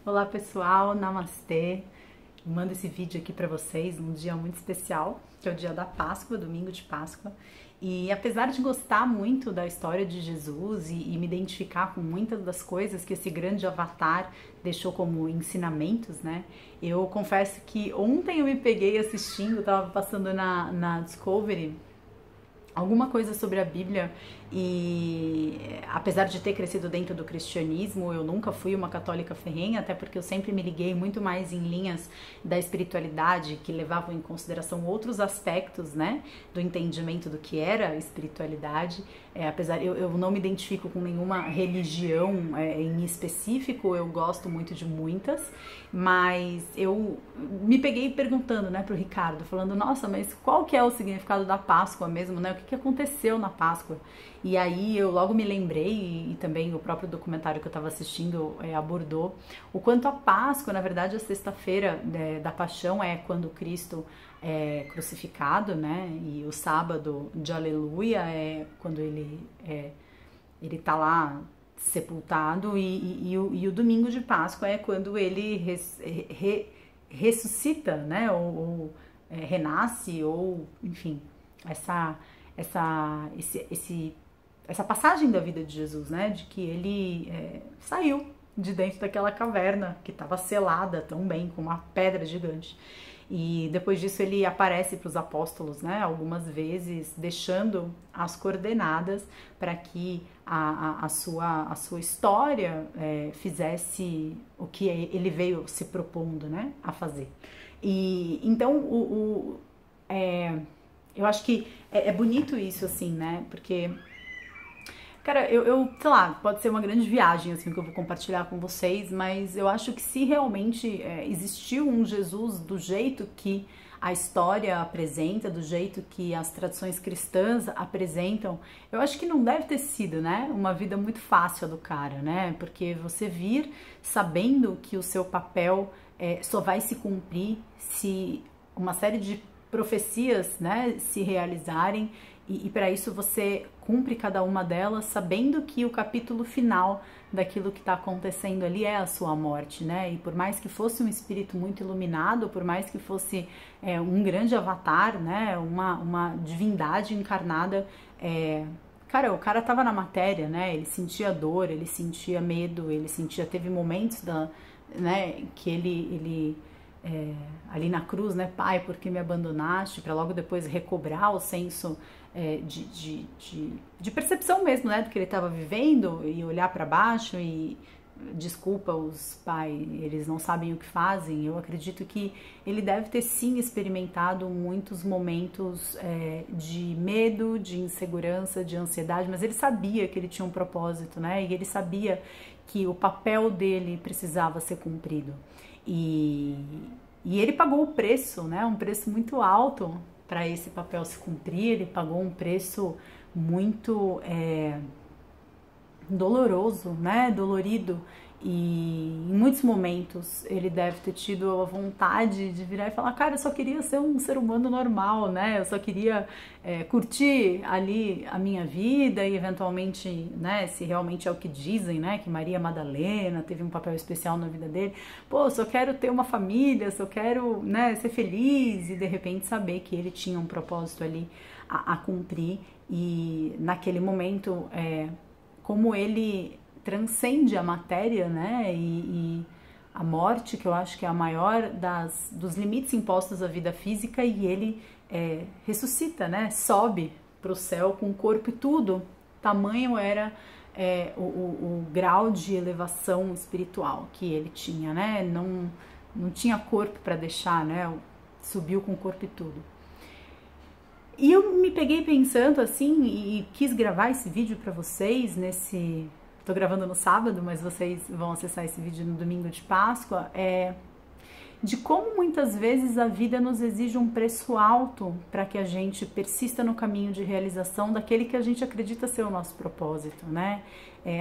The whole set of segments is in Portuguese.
Olá pessoal, namastê. Mando esse vídeo aqui para vocês num dia muito especial, que é o dia da Páscoa, domingo de Páscoa. E apesar de gostar muito da história de Jesus e me identificar com muitas das coisas que esse grande avatar deixou como ensinamentos, né? Eu confesso que ontem eu me peguei assistindo, tava passando na Discovery, alguma coisa sobre a Bíblia e apesar de ter crescido dentro do cristianismo, eu nunca fui uma católica ferrenha, até porque eu sempre me liguei muito mais em linhas da espiritualidade que levavam em consideração outros aspectos, né, do entendimento do que era espiritualidade. Apesar eu não me identifico com nenhuma religião em específico, eu gosto muito de muitas, mas eu me peguei perguntando, né, pro Ricardo, falando, nossa, mas qual que é o significado da Páscoa mesmo, né, o que aconteceu na Páscoa? E aí eu logo me lembrei, e também o próprio documentário que eu estava assistindo abordou, o quanto a Páscoa, na verdade, a sexta-feira da Paixão é quando Cristo é crucificado, né? E o sábado de Aleluia é quando ele tá lá sepultado, e o domingo de Páscoa é quando ele ressuscita, né? Ou renasce, ou enfim, essa passagem da vida de Jesus, né, de que ele saiu de dentro daquela caverna que estava selada tão bem com uma pedra gigante. E depois disso ele aparece para os apóstolos, né, algumas vezes, deixando as coordenadas para que a sua história fizesse o que ele veio se propondo, né, a fazer. E então eu acho que é bonito isso, assim, né? Porque, cara, eu sei lá, pode ser uma grande viagem, assim, que eu vou compartilhar com vocês, mas eu acho que se realmente existiu um Jesus do jeito que a história apresenta, do jeito que as tradições cristãs apresentam, eu acho que não deve ter sido, né, uma vida muito fácil a do cara, né? Porque você vir sabendo que o seu papel só vai se cumprir se uma série de profecias, né, se realizarem, e para isso você cumpre cada uma delas sabendo que o capítulo final daquilo que está acontecendo ali é a sua morte, né? E por mais que fosse um espírito muito iluminado, por mais que fosse um grande avatar, né, uma divindade encarnada, cara, o cara tava na matéria, né? Ele sentia dor, ele sentia medo, teve momentos né, que ele ali na cruz, né, Pai, por que me abandonaste, para logo depois recobrar o senso de percepção mesmo, né, do que ele estava vivendo, e olhar para baixo e desculpa os pai, eles não sabem o que fazem. Eu acredito que ele deve ter sim experimentado muitos momentos de medo, de insegurança, de ansiedade, mas ele sabia que ele tinha um propósito, né, e ele sabia que o papel dele precisava ser cumprido. E ele pagou o preço, né? Um preço muito alto para esse papel se cumprir. Ele pagou um preço muito doloroso, né? Dolorido. E em muitos momentos ele deve ter tido a vontade de virar e falar, cara, eu só queria ser um ser humano normal, né? Eu só queria curtir ali a minha vida e eventualmente, né, se realmente é o que dizem, né, que Maria Madalena teve um papel especial na vida dele, pô, eu só quero ter uma família, só quero, né, ser feliz, e de repente saber que ele tinha um propósito ali a cumprir. E naquele momento, como ele transcende a matéria, né, e a morte, que eu acho que é a maior dos limites impostos à vida física, e ele ressuscita, né, sobe para o céu com o corpo e tudo. Tamanho era o grau de elevação espiritual que ele tinha, né, não tinha corpo para deixar, né, subiu com o corpo e tudo. E eu me peguei pensando assim, e quis gravar esse vídeo para vocês tô gravando no sábado, mas vocês vão acessar esse vídeo no domingo de Páscoa, de como muitas vezes a vida nos exige um preço alto para que a gente persista no caminho de realização daquele que a gente acredita ser o nosso propósito, né?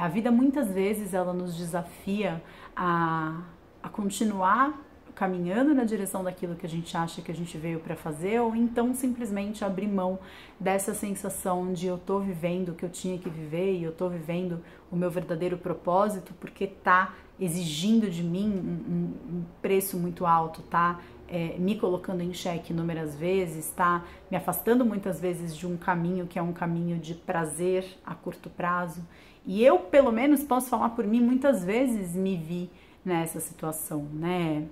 A vida muitas vezes ela nos desafia a continuar caminhando na direção daquilo que a gente acha que a gente veio para fazer, ou então simplesmente abrir mão dessa sensação de eu tô vivendo o que eu tinha que viver e eu tô vivendo o meu verdadeiro propósito porque tá exigindo de mim um preço muito alto, tá me colocando em xeque inúmeras vezes, tá me afastando muitas vezes de um caminho que é um caminho de prazer a curto prazo. E eu, pelo menos, posso falar por mim, muitas vezes me vi nessa situação, né?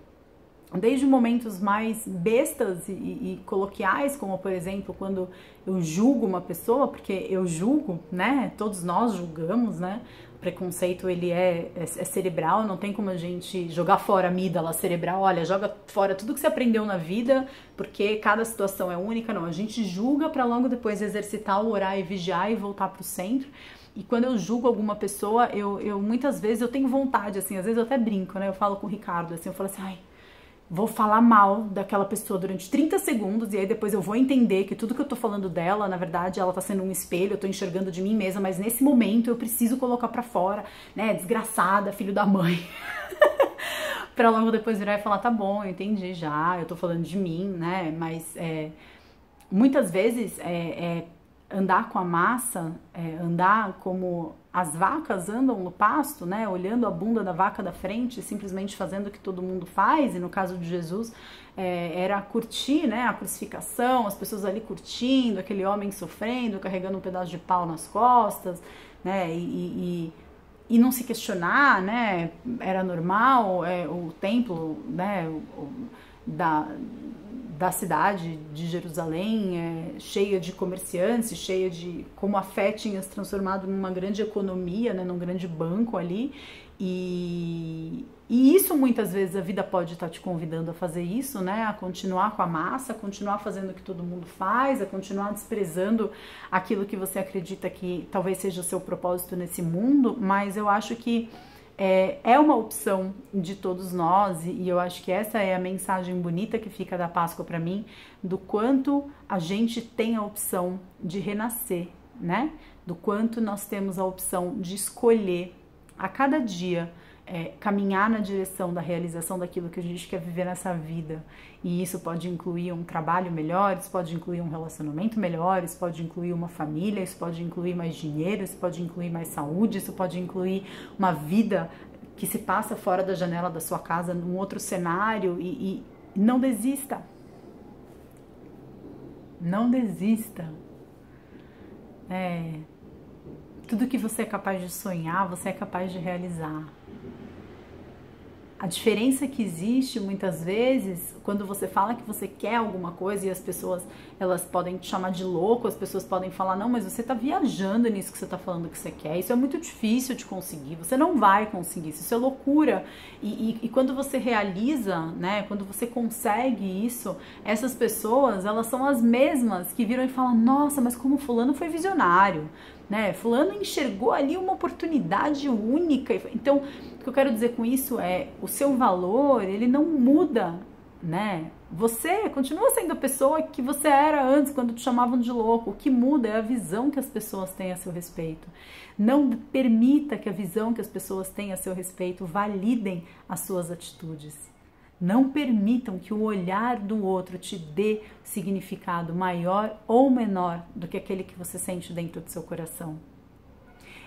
Desde momentos mais bestas e coloquiais, como por exemplo, quando eu julgo uma pessoa, porque eu julgo, né? Todos nós julgamos, né? O preconceito, ele é cerebral, não tem como a gente jogar fora a amígdala cerebral, olha, joga fora tudo que você aprendeu na vida, porque cada situação é única, não. A gente julga para logo depois exercitar o orar e vigiar e voltar pro centro. E quando eu julgo alguma pessoa, eu muitas vezes eu tenho vontade, assim, às vezes eu até brinco, né? Eu falo com o Ricardo, assim, eu falo assim, ai, vou falar mal daquela pessoa durante 30 segundos e aí depois eu vou entender que tudo que eu tô falando dela, na verdade, ela tá sendo um espelho, eu tô enxergando de mim mesma, mas nesse momento eu preciso colocar pra fora, né? Desgraçada, filho da mãe. Pra logo depois virar e falar, tá bom, eu entendi já, eu tô falando de mim, né? Mas muitas vezes andar com a massa, andar como as vacas andam no pasto, né, olhando a bunda da vaca da frente, simplesmente fazendo o que todo mundo faz, e no caso de Jesus era curtir, né, a crucificação, as pessoas ali curtindo, aquele homem sofrendo, carregando um pedaço de pau nas costas, né, e não se questionar, né, era normal, o templo, né, da cidade de Jerusalém, cheia de comerciantes, cheia de como a fé tinha se transformado numa grande economia, né, num grande banco ali, e isso muitas vezes a vida pode estar te convidando a fazer isso, né, a continuar com a massa, a continuar fazendo o que todo mundo faz, a continuar desprezando aquilo que você acredita que talvez seja o seu propósito nesse mundo, mas eu acho que é uma opção de todos nós, e eu acho que essa é a mensagem bonita que fica da Páscoa para mim, do quanto a gente tem a opção de renascer, né? Do quanto nós temos a opção de escolher a cada dia caminhar na direção da realização daquilo que a gente quer viver nessa vida. E isso pode incluir um trabalho melhor, isso pode incluir um relacionamento melhor, isso pode incluir uma família, isso pode incluir mais dinheiro, isso pode incluir mais saúde, isso pode incluir uma vida que se passa fora da janela da sua casa, num outro cenário, e não desista. Não desista. Tudo que você é capaz de sonhar, você é capaz de realizar. A diferença que existe muitas vezes quando você fala que você quer alguma coisa e as pessoas, elas podem te chamar de louco, as pessoas podem falar, não, mas você tá viajando nisso que você tá falando que você quer, isso é muito difícil de conseguir, você não vai conseguir, isso é loucura. E quando você realiza, né, quando você consegue isso, essas pessoas, elas são as mesmas que viram e falam, nossa, mas como fulano foi visionário, né, fulano enxergou ali uma oportunidade única. Então, o que eu quero dizer com isso é, o seu valor, ele não muda, né? Você continua sendo a pessoa que você era antes, quando te chamavam de louco. O que muda é a visão que as pessoas têm a seu respeito. Não permita que a visão que as pessoas têm a seu respeito validem as suas atitudes. Não permitam que o olhar do outro te dê significado maior ou menor do que aquele que você sente dentro do seu coração.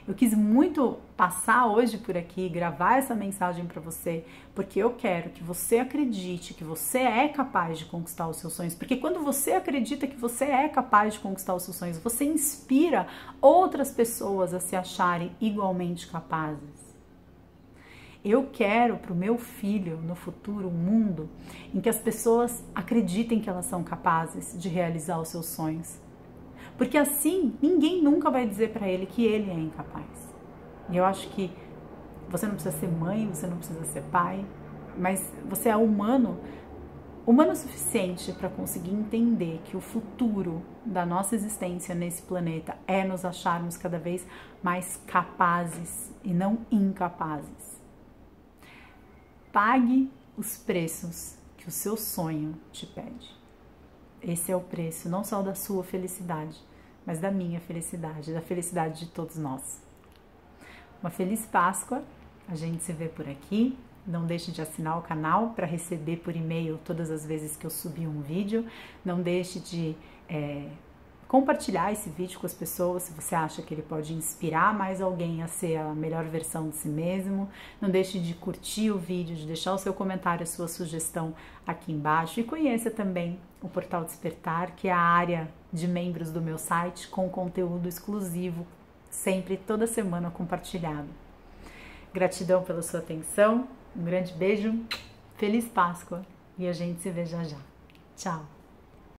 Eu quis muito passar hoje por aqui, gravar essa mensagem para você, porque eu quero que você acredite que você é capaz de conquistar os seus sonhos, porque quando você acredita que você é capaz de conquistar os seus sonhos, você inspira outras pessoas a se acharem igualmente capazes. Eu quero para o meu filho, no futuro, um mundo em que as pessoas acreditem que elas são capazes de realizar os seus sonhos. Porque assim, ninguém nunca vai dizer para ele que ele é incapaz. E eu acho que você não precisa ser mãe, você não precisa ser pai, mas você é humano o suficiente para conseguir entender que o futuro da nossa existência nesse planeta é nos acharmos cada vez mais capazes e não incapazes. Pague os preços que o seu sonho te pede. Esse é o preço, não só da sua felicidade, mas da minha felicidade, da felicidade de todos nós. Uma feliz Páscoa, a gente se vê por aqui. Não deixe de assinar o canal para receber por e-mail todas as vezes que eu subir um vídeo. Não deixe de compartilhar esse vídeo com as pessoas, se você acha que ele pode inspirar mais alguém a ser a melhor versão de si mesmo. Não deixe de curtir o vídeo, de deixar o seu comentário, a sua sugestão aqui embaixo. E conheça também o Portal Despertar, que é a área de membros do meu site, com conteúdo exclusivo, sempre, toda semana compartilhado. Gratidão pela sua atenção, um grande beijo, feliz Páscoa e a gente se vê já já. Tchau!